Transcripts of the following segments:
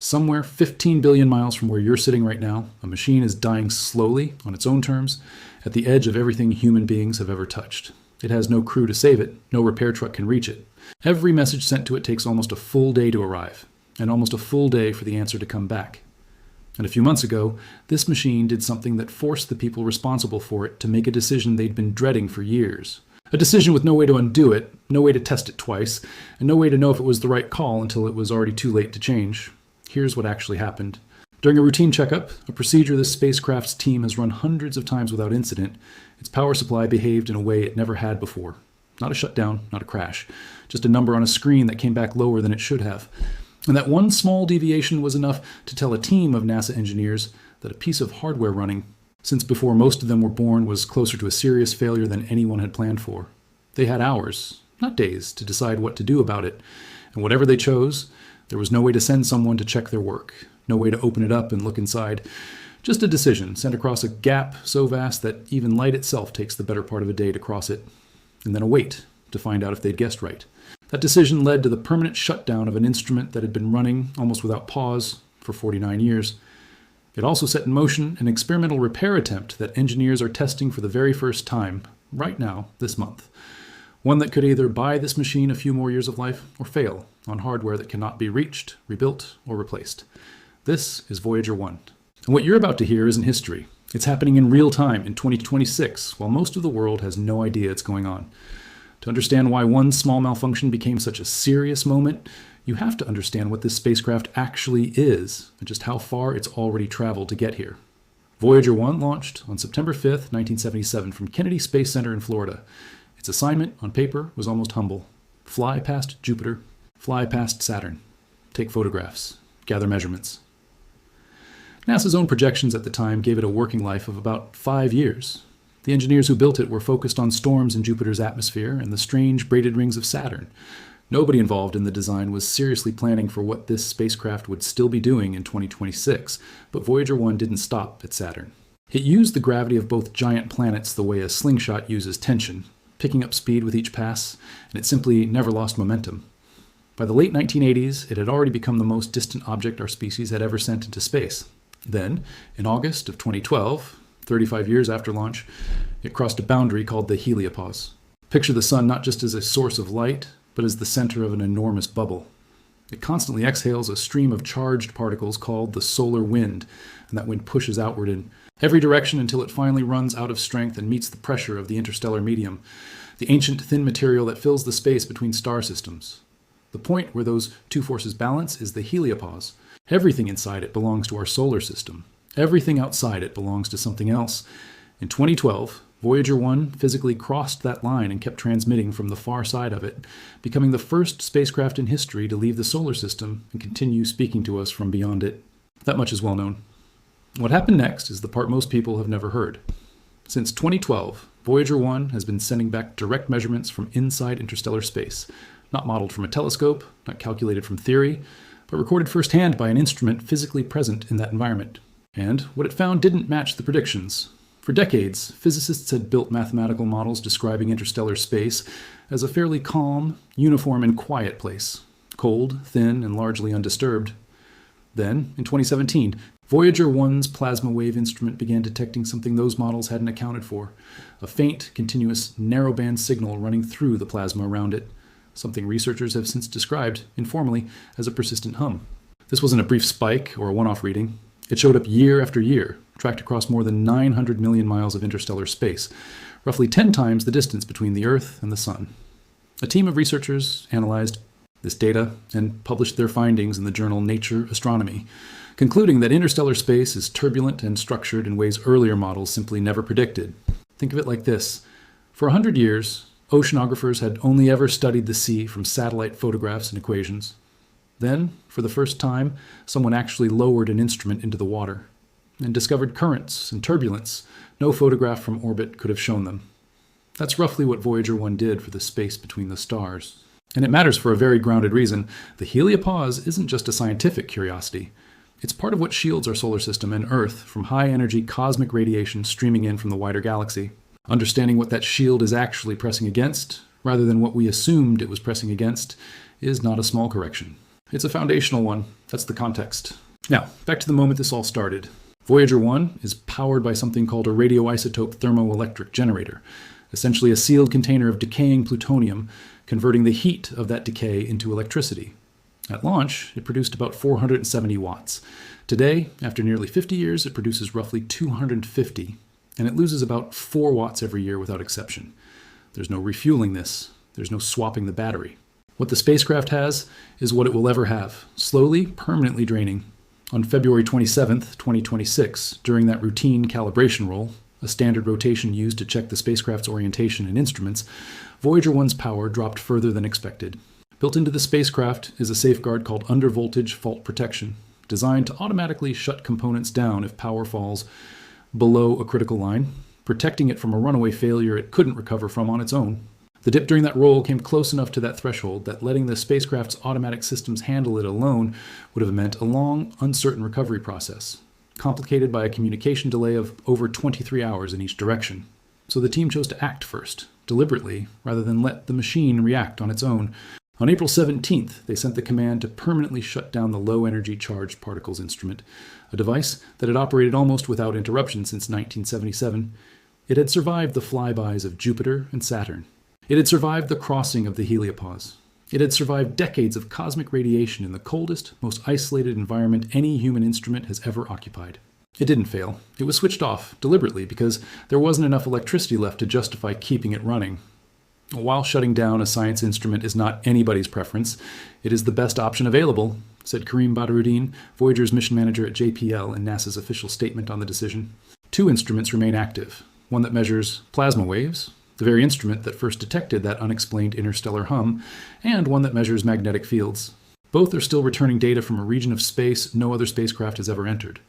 Somewhere 15 billion miles from where you're sitting right now, a machine is dying slowly, on its own terms, at the edge of everything human beings have ever touched. It has no crew to save it, no repair truck can reach it. Every message sent to it takes almost a full day to arrive, and almost a full day for the answer to come back. And a few months ago, this machine did something that forced the people responsible for it to make a decision they'd been dreading for years. A decision with no way to undo it, no way to test it twice, and no way to know if it was the right call until it was already too late to change. Here's what actually happened. During a routine checkup, a procedure this spacecraft's team has run hundreds of times without incident, its power supply behaved in a way it never had before. Not a shutdown, not a crash, just a number on a screen that came back lower than it should have. And that one small deviation was enough to tell a team of NASA engineers that a piece of hardware running, since before most of them were born, was closer to a serious failure than anyone had planned for. They had hours, not days, to decide what to do about it. And whatever they chose, there was no way to send someone to check their work, no way to open it up and look inside. Just a decision sent across a gap so vast that even light itself takes the better part of a day to cross it. And then a wait to find out if they'd guessed right. That decision led to the permanent shutdown of an instrument that had been running almost without pause for 49 years. It also set in motion an experimental repair attempt that engineers are testing for the very first time, right now, this month. One that could either buy this machine a few more years of life or fail on hardware that cannot be reached, rebuilt, or replaced. This is Voyager 1. And what you're about to hear isn't history. It's happening in real time in 2026, while most of the world has no idea it's going on. To understand why one small malfunction became such a serious moment, you have to understand what this spacecraft actually is, and just how far it's already traveled to get here. Voyager 1 launched on September 5th, 1977 from Kennedy Space Center in Florida. Its assignment, on paper, was almost humble. Fly past Jupiter, fly past Saturn, take photographs, gather measurements. NASA's own projections at the time gave it a working life of about 5 years. The engineers who built it were focused on storms in Jupiter's atmosphere and the strange braided rings of Saturn. Nobody involved in the design was seriously planning for what this spacecraft would still be doing in 2026, but Voyager 1 didn't stop at Saturn. It used the gravity of both giant planets the way a slingshot uses tension, picking up speed with each pass, and it simply never lost momentum. By the late 1980s, it had already become the most distant object our species had ever sent into space. Then, in August of 2012, 35 years after launch, it crossed a boundary called the heliopause. Picture the sun not just as a source of light, but as the center of an enormous bubble. It constantly exhales a stream of charged particles called the solar wind, and that wind pushes outward in every direction until it finally runs out of strength and meets the pressure of the interstellar medium, the ancient thin material that fills the space between star systems. The point where those two forces balance is the heliopause. Everything inside it belongs to our solar system. Everything outside it belongs to something else. In 2012, Voyager 1 physically crossed that line and kept transmitting from the far side of it, becoming the first spacecraft in history to leave the solar system and continue speaking to us from beyond it. That much is well known. What happened next is the part most people have never heard. Since 2012, Voyager 1 has been sending back direct measurements from inside interstellar space, not modeled from a telescope, not calculated from theory, but recorded firsthand by an instrument physically present in that environment. And what it found didn't match the predictions. For decades, physicists had built mathematical models describing interstellar space as a fairly calm, uniform, and quiet place, cold, thin, and largely undisturbed. Then, in 2017, Voyager 1's plasma wave instrument began detecting something those models hadn't accounted for, a faint, continuous, narrowband signal running through the plasma around it, something researchers have since described, informally, as a persistent hum. This wasn't a brief spike or a one-off reading. It showed up year after year, tracked across more than 900 million miles of interstellar space, roughly 10 times the distance between the Earth and the Sun. A team of researchers analyzed this data and published their findings in the journal Nature Astronomy, concluding that interstellar space is turbulent and structured in ways earlier models simply never predicted. Think of it like this. For 100 years, oceanographers had only ever studied the sea from satellite photographs and equations. Then, for the first time, someone actually lowered an instrument into the water and discovered currents and turbulence no photograph from orbit could have shown them. That's roughly what Voyager 1 did for the space between the stars. And it matters for a very grounded reason. The heliopause isn't just a scientific curiosity. It's part of what shields our solar system and Earth from high-energy cosmic radiation streaming in from the wider galaxy. Understanding what that shield is actually pressing against, rather than what we assumed it was pressing against, is not a small correction. It's a foundational one, That's the context. Now, back to the moment this all started. Voyager 1 is powered by something called a radioisotope thermoelectric generator, essentially a sealed container of decaying plutonium, converting the heat of that decay into electricity. At launch, it produced about 470 watts. Today, after nearly 50 years, it produces roughly 250, and it loses about 4 watts every year without exception. There's no refueling this. There's no swapping the battery. What the spacecraft has is what it will ever have, slowly, permanently draining. On February 27, 2026, during that routine calibration roll, a standard rotation used to check the spacecraft's orientation and instruments, Voyager 1's power dropped further than expected. Built into the spacecraft is a safeguard called undervoltage fault protection, designed to automatically shut components down if power falls below a critical line, protecting it from a runaway failure it couldn't recover from on its own. The dip during that roll came close enough to that threshold that letting the spacecraft's automatic systems handle it alone would have meant a long, uncertain recovery process, complicated by a communication delay of over 23 hours in each direction. So the team chose to act first, deliberately, rather than let the machine react on its own. On April 17th, they sent the command to permanently shut down the low-energy charged particles instrument, a device that had operated almost without interruption since 1977. It had survived the flybys of Jupiter and Saturn. It had survived the crossing of the heliopause. It had survived decades of cosmic radiation in the coldest, most isolated environment any human instrument has ever occupied. It didn't fail. It was switched off, deliberately, because there wasn't enough electricity left to justify keeping it running. While shutting down a science instrument is not anybody's preference, it is the best option available, said Kareem Badruddin, Voyager's mission manager at JPL, in NASA's official statement on the decision. 2 instruments remain active, one that measures plasma waves, the very instrument that first detected that unexplained interstellar hum, and one that measures magnetic fields. Both are still returning data from a region of space no other spacecraft has ever entered.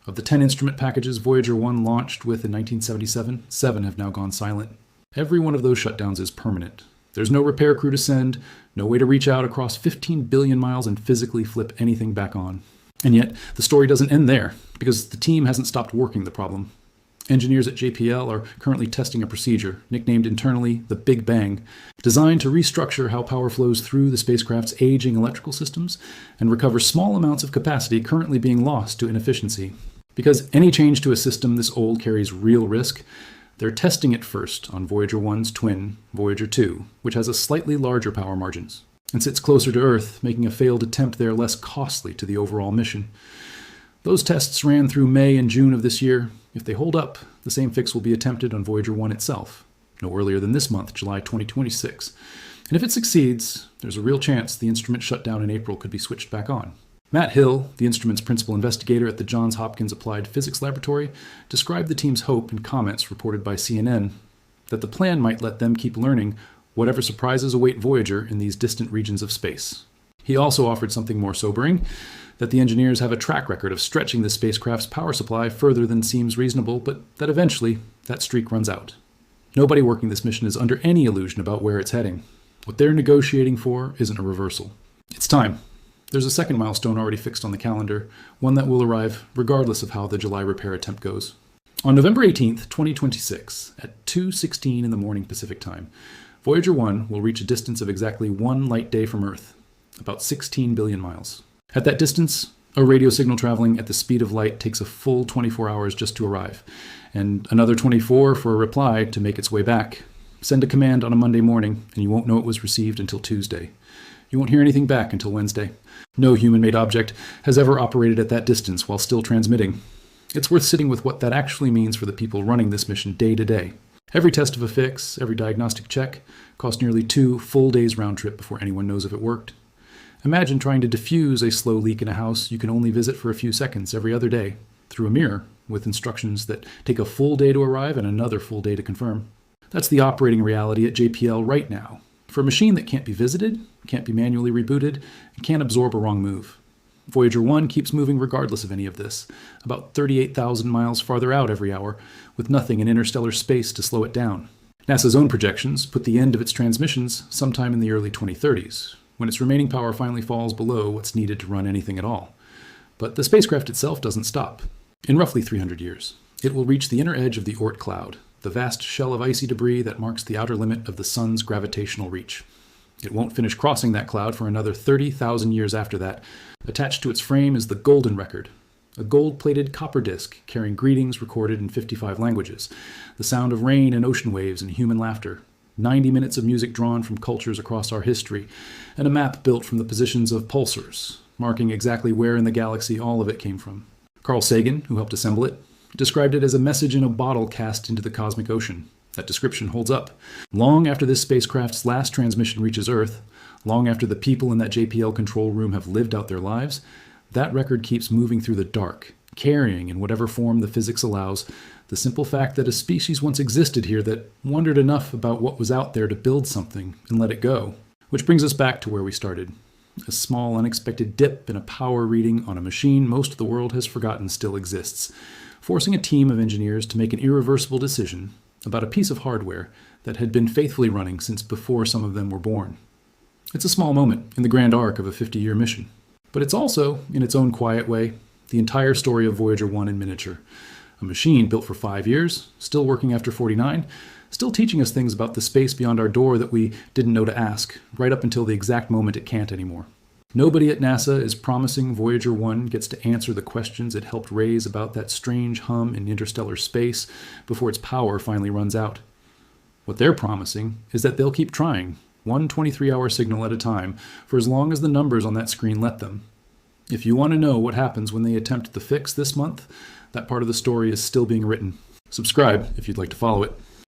Of the 10 instrument packages Voyager 1 launched with in 1977, 7 have now gone silent. Every one of those shutdowns is permanent. There's no repair crew to send, no way to reach out across 15 billion miles and physically flip anything back on. And yet, the story doesn't end there, because the team hasn't stopped working the problem. Engineers at JPL are currently testing a procedure, nicknamed internally the Big Bang, designed to restructure how power flows through the spacecraft's aging electrical systems and recover small amounts of capacity currently being lost to inefficiency. Because any change to a system this old carries real risk, they're testing it first on Voyager 1's twin, Voyager 2, which has a slightly larger power margins and sits closer to Earth, making a failed attempt there less costly to the overall mission. Those tests ran through May and June of this year. If they hold up, the same fix will be attempted on Voyager 1 itself, no earlier than this month, July 2026. And if it succeeds, there's a real chance the instrument shutdown in April could be switched back on. Matt Hill, the instrument's principal investigator at the Johns Hopkins Applied Physics Laboratory, described the team's hope in comments reported by CNN that the plan might let them keep learning whatever surprises await Voyager in these distant regions of space. He also offered something more sobering, that the engineers have a track record of stretching the spacecraft's power supply further than seems reasonable, but that eventually that streak runs out. Nobody working this mission is under any illusion about where it's heading. What they're negotiating for isn't a reversal. It's time. There's a second milestone already fixed on the calendar, one that will arrive regardless of how the July repair attempt goes. On November 18th, 2026, at 2:16 in the morning Pacific time, Voyager 1 will reach a distance of exactly 1 light day from Earth, about 16 billion miles. At that distance, a radio signal traveling at the speed of light takes a full 24 hours just to arrive, and another 24 for a reply to make its way back. Send a command on a Monday morning, and you won't know it was received until Tuesday. You won't hear anything back until Wednesday. No human-made object has ever operated at that distance while still transmitting. It's worth sitting with what that actually means for the people running this mission day to day. Every test of a fix, every diagnostic check, cost nearly 2 full days round trip before anyone knows if it worked. Imagine trying to diffuse a slow leak in a house you can only visit for a few seconds every other day through a mirror with instructions that take a full day to arrive and another full day to confirm. That's the operating reality at JPL right now. For a machine that can't be visited, can't be manually rebooted, and can't absorb a wrong move. Voyager 1 keeps moving regardless of any of this, about 38,000 miles farther out every hour, with nothing in interstellar space to slow it down. NASA's own projections put the end of its transmissions sometime in the early 2030s, when its remaining power finally falls below what's needed to run anything at all. But the spacecraft itself doesn't stop. In roughly 300 years, it will reach the inner edge of the Oort cloud, the vast shell of icy debris that marks the outer limit of the sun's gravitational reach. It won't finish crossing that cloud for another 30,000 years after that. Attached to its frame is the Golden Record, a gold-plated copper disc carrying greetings recorded in 55 languages, the sound of rain and ocean waves and human laughter, 90 minutes of music drawn from cultures across our history, and a map built from the positions of pulsars, marking exactly where in the galaxy all of it came from. Carl Sagan, who helped assemble it, described it as a message in a bottle cast into the cosmic ocean. That description holds up. Long after this spacecraft's last transmission reaches Earth, long after the people in that JPL control room have lived out their lives, that record keeps moving through the dark, carrying, in whatever form the physics allows, the simple fact that a species once existed here that wondered enough about what was out there to build something and let it go. Which brings us back to where we started. A small, unexpected dip in a power reading on a machine most of the world has forgotten still exists, forcing a team of engineers to make an irreversible decision about a piece of hardware that had been faithfully running since before some of them were born. It's a small moment in the grand arc of a 50-year mission. But it's also, in its own quiet way, the entire story of Voyager 1 in miniature. A machine built for 5 years, still working after 49, still teaching us things about the space beyond our door that we didn't know to ask, right up until the exact moment it can't anymore. Nobody at NASA is promising Voyager 1 gets to answer the questions it helped raise about that strange hum in interstellar space before its power finally runs out. What they're promising is that they'll keep trying, one 23-hour signal at a time, for as long as the numbers on that screen let them. If you want to know what happens when they attempt the fix this month, that part of the story is still being written. Subscribe if you'd like to follow it.